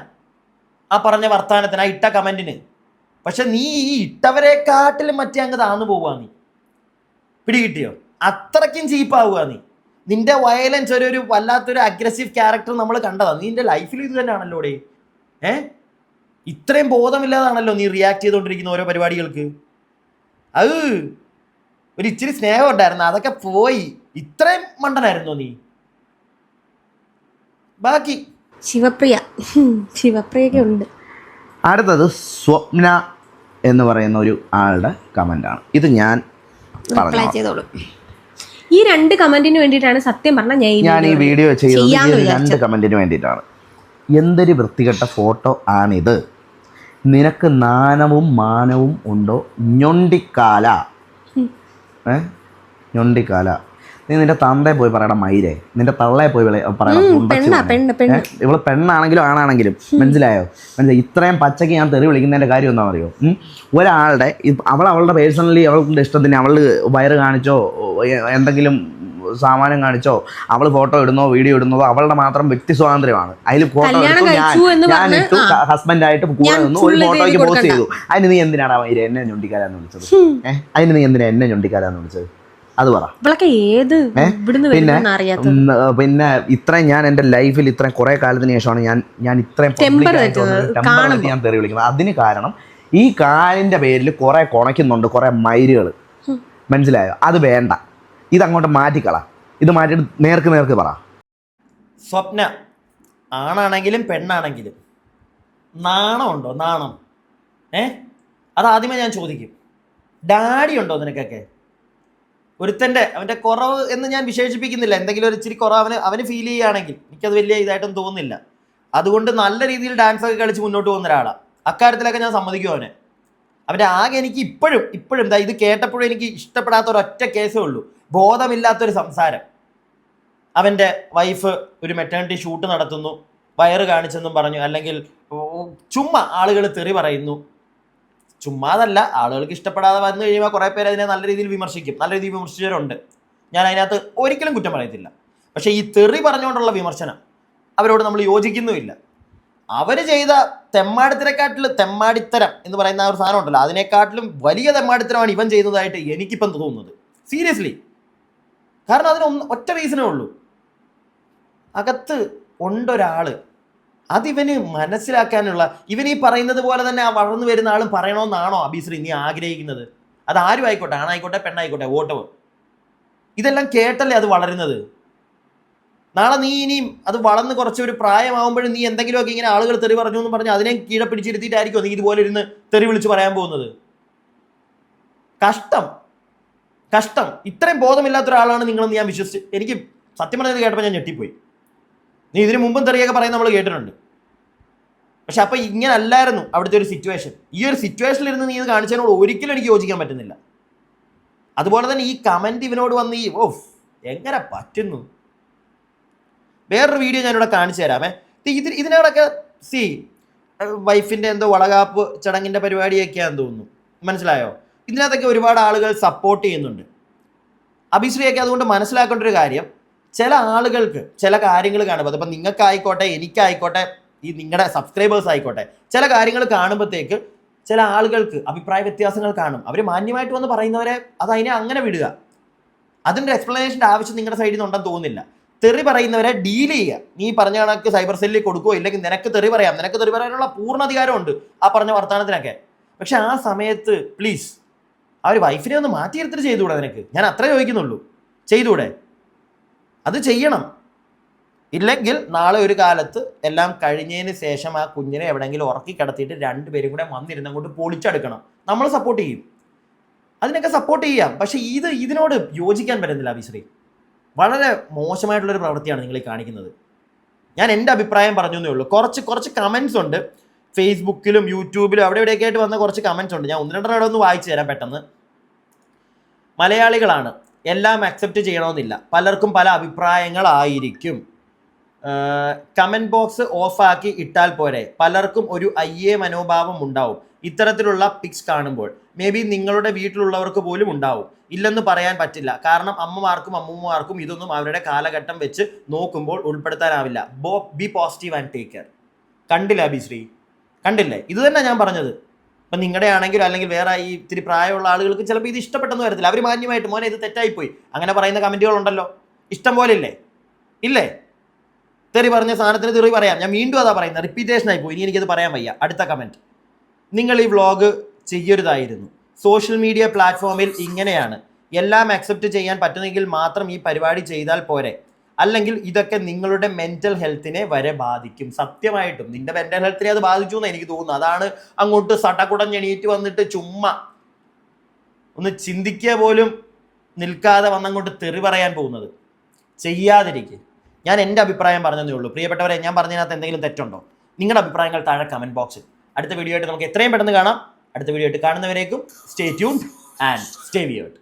ആ പറഞ്ഞ വർത്താനത്തിന്, ആ ഇട്ട കമന്റിന്. പക്ഷെ നീ ഈ ഇട്ടവരെക്കാട്ടിലും മറ്റേ അങ്ങ് താന്നു പോവുക. നീ പിടികിട്ടിയോ? അത്രയ്ക്കും ചീപ്പാവുക നീ. നിന്റെ വയലൻസ് ഒരു വല്ലാത്തൊരു അഗ്രസീവ് ക്യാരക്ടർ നമ്മൾ കണ്ടതാണ്. നീ നിന്റെ ലൈഫിൽ ഇത് തന്നെയാണല്ലോ ഡേ. ഇത്രയും ബോധമില്ലാതാണല്ലോ നീ റിയാക്ട് ചെയ്തുകൊണ്ടിരിക്കുന്ന ഓരോ പരിപാടികൾക്ക്. അത് ഒരു ഇച്ചിരി സ്നേഹം ഉണ്ടായിരുന്നു, അതൊക്കെ പോയി. ഇത്രയും മണ്ടനായിരുന്നോ നീ? ബാക്കി ശിവപ്രിയൊക്കെ ഉണ്ട്. അടുത്തത് സ്വപ്ന എന്ന് പറയുന്ന ഒരു ആളുടെ കമന്റാണ്. ഇത് ഞാൻ ചെയ്തോളൂ. ഈ 2 കമന്റിന് വേണ്ടിയിട്ടാണ് സത്യം പറഞ്ഞാൽ ഞാൻ ഈ വീഡിയോ ചെയ്തത്. 2 കമന്റിന് വേണ്ടിയിട്ടാണ്. എന്തൊരു വൃത്തികെട്ട ഫോട്ടോ ആണിത്. നിനക്ക് നാണവും മാനവും ഉണ്ടോ? ഞൊണ്ടിക്കാല. നീ നിന്റെ തന്തയെ പോയി പറയണം മയിലേ, നിന്റെ തള്ളയെ പോയി പറയണം ഇവള് പെണ്ണാണെങ്കിലും ആണാണെങ്കിലും. മനസ്സിലായോ? ഇത്രയും പച്ചയ്ക്ക് ഞാൻ തെറി വിളിക്കുന്നതിൻ്റെ കാര്യം എന്താ അറിയോ? ഒരാളുടെ അവളുടെ പേഴ്സണലി അവളുടെ ഇഷ്ടത്തിന് അവൾ വയറ് കാണിച്ചോ എന്തെങ്കിലും സാമാനം കാണിച്ചോ അവൾ ഫോട്ടോ ഇടുന്നോ വീഡിയോ ഇടുന്നതോ അവളുടെ മാത്രം വ്യക്തി സ്വാതന്ത്ര്യമാണ്. അതിൽ ഫോട്ടോ എടുത്തു, ഞാൻ ഇട്ടു, ഹസ്ബൻഡായിട്ട് കൂടെ നിന്ന് ഒരു ഫോട്ടോയ്ക്ക് പോസ്റ്റ് ചെയ്തു. അതിന് നീ എന്തിനാണ് മയിലെ എന്നെ ഞൊണ്ടിക്കാരാന്ന് വിളിച്ചത്? അതിന് നീ എന്തിനാ എന്നെ ഞൊണ്ടിക്കാരാന്ന് വിളിച്ചത്? അത് പറ. പിന്നെ ഇത്രയും ഞാൻ എൻ്റെ ലൈഫിൽ ഇത്രയും കുറെ കാലത്തിന് ശേഷമാണ് ഞാൻ ഇത്രയും ഞാൻ തെറി വിളിക്കുന്നത്. അതിന് കാരണം ഈ കാലിന്റെ പേരിൽ കുറെ കുണയ്ക്കുന്നുണ്ട് കുറെ മയിലുകൾ. മനസ്സിലായോ? അത് വേണ്ട, ഇതങ്ങോട്ട് മാറ്റിക്കള. ഇത് മാറ്റിയിട്ട് നേർക്ക് പറ. സ്വപ്ന ആണാണെങ്കിലും പെണ്ണാണെങ്കിലും നാണമുണ്ടോ? നാണം അതാദ്യമേ ഞാൻ ചോദിക്കും. ഡാഡി ഉണ്ടോ നിനക്കൊക്കെ? അവൻ്റെ കുറവ് എന്ന് ഞാൻ വിശേഷിപ്പിക്കുന്നില്ല. എന്തെങ്കിലും ഒരു ഇച്ചിരി കുറവ് അവന് ഫീൽ ചെയ്യുകയാണെങ്കിൽ എനിക്കത് വലിയ ഇതായിട്ടൊന്നും തോന്നുന്നില്ല. അതുകൊണ്ട് നല്ല രീതിയിൽ ഡാൻസ് ഒക്കെ കളിച്ച് മുന്നോട്ട് പോകുന്ന ഒരാളാണ്. അക്കാര്യത്തിലൊക്കെ ഞാൻ സമ്മതിക്കും അവൻ്റെ ആകെ എനിക്ക് ഇപ്പോഴും ഇത് കേട്ടപ്പോഴും എനിക്ക് ഇഷ്ടപ്പെടാത്ത ഒരൊറ്റ കേസേ ഉള്ളൂ. ബോധമില്ലാത്തൊരു സംസാരം. അവൻ്റെ വൈഫ് ഒരു മെറ്റേണിറ്റി ഷൂട്ട് നടത്തുന്നു, വയറ് കാണിച്ചെന്നും പറഞ്ഞു, അല്ലെങ്കിൽ ചുമ്മാ ആളുകൾ തെറി പറയുന്നു. ചുമ്മാതല്ല, ആളുകൾക്ക് ഇഷ്ടപ്പെടാതെ വന്നു കഴിയുമ്പോൾ കുറേ പേര് അതിനെ നല്ല രീതിയിൽ വിമർശിക്കും. നല്ല രീതിയിൽ വിമർശിച്ചവരുണ്ട്. ഞാൻ അതിനകത്ത് ഒരിക്കലും കുറ്റം പറയത്തില്ല. പക്ഷേ ഈ തെറി പറഞ്ഞുകൊണ്ടുള്ള വിമർശനം അവരോട് നമ്മൾ യോജിക്കുന്നുമില്ല. അവർ ചെയ്ത തെമ്മാടിത്തരം എന്ന് പറയുന്ന ആ ഒരു സാധനം ഉണ്ടല്ലോ, അതിനെക്കാട്ടിലും വലിയ തെമ്മാടിത്തരമാണ് ഇവൻ ചെയ്യുന്നതായിട്ട് എനിക്കിപ്പം തോന്നുന്നത്. സീരിയസ്ലി. കാരണം അതിന് ഒറ്റ റീസണേ ഉള്ളൂ. അകത്ത് ഉണ്ടൊരാള്, അതിവന് മനസ്സിലാക്കാനുള്ള, ഇവൻ ഈ പറയുന്നത് പോലെ തന്നെ ആ വളർന്നു വരുന്ന ആളും പറയണമെന്നാണോ അബീശ്രീ നീ ആഗ്രഹിക്കുന്നത്? അത് ആരും ആയിക്കോട്ടെ, ആണായിക്കോട്ടെ പെണ്ണായിക്കോട്ടെ, വോട്ടവ്, ഇതെല്ലാം കേട്ടല്ലേ അത് വളരുന്നത്. നാളെ നീ ഇനിയും അത് വളർന്ന് കുറച്ചൊരു പ്രായമാകുമ്പോഴും നീ എന്തെങ്കിലുമൊക്കെ ഇങ്ങനെ ആളുകൾ തെറി പറഞ്ഞു എന്ന് പറഞ്ഞ് അതിനെ കീഴെ പിടിച്ചിരുത്തിയിട്ടായിരിക്കും നീ ഇതുപോലെ ഇരുന്ന് തെറി വിളിച്ച് പറയാൻ പോകുന്നത്. കഷ്ടം. ഇത്രയും ബോധമില്ലാത്ത ഒരാളാണ് നിങ്ങളെന്ന് ഞാൻ വിശ്വസിച്ച്, എനിക്ക് സത്യം പറഞ്ഞത് കേട്ടപ്പോൾ ഞാൻ ഞെട്ടിപ്പോയി. നീ ഇതിന് മുമ്പും തെറിയൊക്കെ പറയുന്നത് നമ്മൾ കേട്ടിട്ടുണ്ട്. പക്ഷെ അപ്പം ഇങ്ങനെ അല്ലായിരുന്നു അവിടുത്തെ ഒരു സിറ്റുവേഷൻ. ഈ ഒരു സിറ്റുവേഷനിലിരുന്ന് നീ ഇത് കാണിച്ചതിനോട് ഒരിക്കലും എനിക്ക് യോജിക്കാൻ പറ്റുന്നില്ല. അതുപോലെ തന്നെ ഈ കമൻറ്റ് ഇവനോട് വന്ന് എങ്ങനെ പറ്റുന്നു? വേറൊരു വീഡിയോ ഞാനിവിടെ കാണിച്ചു തരാമേ. ഇതിനോടൊക്കെ വൈഫിൻ്റെ എന്തോ വളകാപ്പ് ചടങ്ങിൻ്റെ പരിപാടിയൊക്കെയാണെന്ന് തോന്നുന്നു. മനസ്സിലായോ? ഇതിനകത്തൊക്കെ ഒരുപാട് ആളുകൾ സപ്പോർട്ട് ചെയ്യുന്നുണ്ട്. അഭിശ്രീയൊക്കെ അതുകൊണ്ട് മനസ്സിലാക്കേണ്ട ഒരു കാര്യം, ചില ആളുകൾക്ക് ചില കാര്യങ്ങൾ കാണുമ്പോൾ, അതിപ്പോൾ നിങ്ങൾക്കായിക്കോട്ടെ എനിക്കായിക്കോട്ടെ ഈ നിങ്ങളുടെ സബ്സ്ക്രൈബേഴ്സ് ആയിക്കോട്ടെ, ചില കാര്യങ്ങൾ കാണുമ്പോഴത്തേക്ക് ചില ആളുകൾക്ക് അഭിപ്രായ വ്യത്യാസങ്ങൾ കാണും. അവർ മാന്യമായിട്ട് വന്ന് പറയുന്നവരെ അതിനെ അങ്ങനെ വിടുക. അതിൻ്റെ എക്സ്പ്ലനേഷൻ്റെ ആവശ്യം നിങ്ങളുടെ സൈഡിൽ നിന്നുണ്ടെന്ന് തോന്നുന്നില്ല. തെറി പറയുന്നവരെ ഡീൽ ചെയ്യുക. നീ പറഞ്ഞ കണക്ക് സൈബർ സെല്ലിൽ കൊടുക്കുകയോ ഇല്ലെങ്കിൽ നിനക്ക് തെറി പറയാം, നിനക്ക് തെറി പറയാനുള്ള പൂർണ്ണ അധികാരമുണ്ട് ആ പറഞ്ഞ വർത്തമാനത്തിനൊക്കെ. പക്ഷെ ആ സമയത്ത് പ്ലീസ് ആ ഒരു വൈഫിനെ ഒന്ന് മാറ്റിയെടുത്തിട്ട് ചെയ്തുകൂടെ നിനക്ക്? ഞാൻ അത്രേ ചോദിക്കുന്നുള്ളൂ. ചെയ്തുകൂടെ? അത് ചെയ്യണം. ഇല്ലെങ്കിൽ നാളെ ഒരു കാലത്ത് എല്ലാം കഴിഞ്ഞതിന് ശേഷം ആ കുഞ്ഞിനെ എവിടെയെങ്കിലും ഉറക്കി കിടത്തിയിട്ട് രണ്ടുപേരും കൂടെ വന്നിരുന്ന് അങ്ങോട്ട് പൊളിച്ചെടുക്കണം. നമ്മൾ സപ്പോർട്ട് ചെയ്യും, അതിനൊക്കെ സപ്പോർട്ട് ചെയ്യാം. പക്ഷെ ഇതിനോട് യോജിക്കാൻ പറ്റുന്നില്ല അഭിശ്രീ. വളരെ മോശമായിട്ടുള്ളൊരു പ്രവൃത്തിയാണ് നിങ്ങൾ ഈ കാണിക്കുന്നത്. ഞാൻ എൻ്റെ അഭിപ്രായം പറഞ്ഞു എന്നേ ഉള്ളൂ. കുറച്ച് കമൻറ്റ്സ് ഉണ്ട് ഫേസ്ബുക്കിലും യൂട്യൂബിലും അവിടെ ഇവിടെയൊക്കെ ആയിട്ട് വന്ന കുറച്ച് കമൻറ്റ്സ് ഉണ്ട്. ഞാൻ 1-2 ഇടം ഒന്ന് വായിച്ചു തരാം പെട്ടെന്ന്. മലയാളികളാണ്, എല്ലാം അക്സെപ്റ്റ് ചെയ്യണമെന്നില്ല, പലർക്കും പല അഭിപ്രായങ്ങളായിരിക്കും. കമൻറ്റ് ബോക്സ് ഓഫാക്കി ഇട്ടാൽ പോരെ, പലർക്കും ഒരു മനോഭാവം ഉണ്ടാവും ഇത്തരത്തിലുള്ള പിക്സ് കാണുമ്പോൾ. മേ ബി നിങ്ങളുടെ വീട്ടിലുള്ളവർക്ക് പോലും ഉണ്ടാവും. ഇല്ലെന്ന് പറയാൻ പറ്റില്ല, കാരണം അമ്മമാർക്കും ഇതൊന്നും അവരുടെ കാലഘട്ടം വെച്ച് നോക്കുമ്പോൾ ഉൾപ്പെടുത്താനാവില്ല. Be positive and take care. കണ്ടില്ല അഭിശ്രീ? കണ്ടില്ലേ? ഇത് തന്നെ ഞാൻ പറഞ്ഞത്. ഇപ്പം നിങ്ങളുടെ ആണെങ്കിലും അല്ലെങ്കിൽ വേറെ ഈ ഇത്തിരി പ്രായമുള്ള ആളുകൾക്ക് ചിലപ്പോൾ ഇത് ഇഷ്ടപ്പെട്ടെന്ന് വരത്തില്ല. അവർ മാന്യമായിട്ട് മോനെ ഇത് തെറ്റായിപ്പോയി അങ്ങനെ പറയുന്ന കമൻറ്റുകളുണ്ടല്ലോ, ഇഷ്ടം പോലെ ഇല്ലേ? തെറി പറഞ്ഞ സാധനത്തിന് തെറി പറയാം. ഞാൻ വീണ്ടും അതാ പറയുന്നത്, റിപ്പീറ്റേഷനായി പോയി. ഇനി എനിക്കത് പറയാൻ വയ്യ. അടുത്ത കമൻറ്റ്, നിങ്ങൾ ഈ വ്ളോഗ് ചെയ്യരുതായിരുന്നു. സോഷ്യൽ മീഡിയ പ്ലാറ്റ്ഫോമിൽ ഇങ്ങനെയാണ്. എല്ലാം അക്സെപ്റ്റ് ചെയ്യാൻ പറ്റുമെങ്കിൽ മാത്രം ഈ പരിപാടി ചെയ്താൽ പോരെ, അല്ലെങ്കിൽ ഇതൊക്കെ നിങ്ങളുടെ മെൻ്റൽ ഹെൽത്തിനെ വരെ ബാധിക്കും. സത്യമായിട്ടും നിന്റെ മെൻ്റൽ ഹെൽത്തിനെ അത് ബാധിച്ചു എന്ന് എനിക്ക് തോന്നുന്നു. അതാണ് അങ്ങോട്ട് സടകുടഞ്ഞെണീറ്റ് വന്നിട്ട് ചുമ്മാ ഒന്ന് ചിന്തിക്കുക പോലും നിൽക്കാതെ വന്നങ്ങോട്ട് തെറി പറയാൻ പോകുന്നത്. ചെയ്യാതിരിക്കുക. ഞാൻ എൻ്റെ അഭിപ്രായം പറഞ്ഞതേ ഉള്ളൂ. പ്രിയപ്പെട്ടവരെ, ഞാൻ പറഞ്ഞതിനകത്ത് എന്തെങ്കിലും തെറ്റുണ്ടോ? നിങ്ങളുടെ അഭിപ്രായങ്ങൾ താഴെ കമൻറ്റ് ബോക്സിൽ. അടുത്ത വീഡിയോ ആയിട്ട് നമുക്ക് എത്രയും പെട്ടെന്ന് കാണാം. അടുത്ത വീഡിയോ ആയിട്ട് കാണുന്നവരേക്കും stay tuned and stay weird.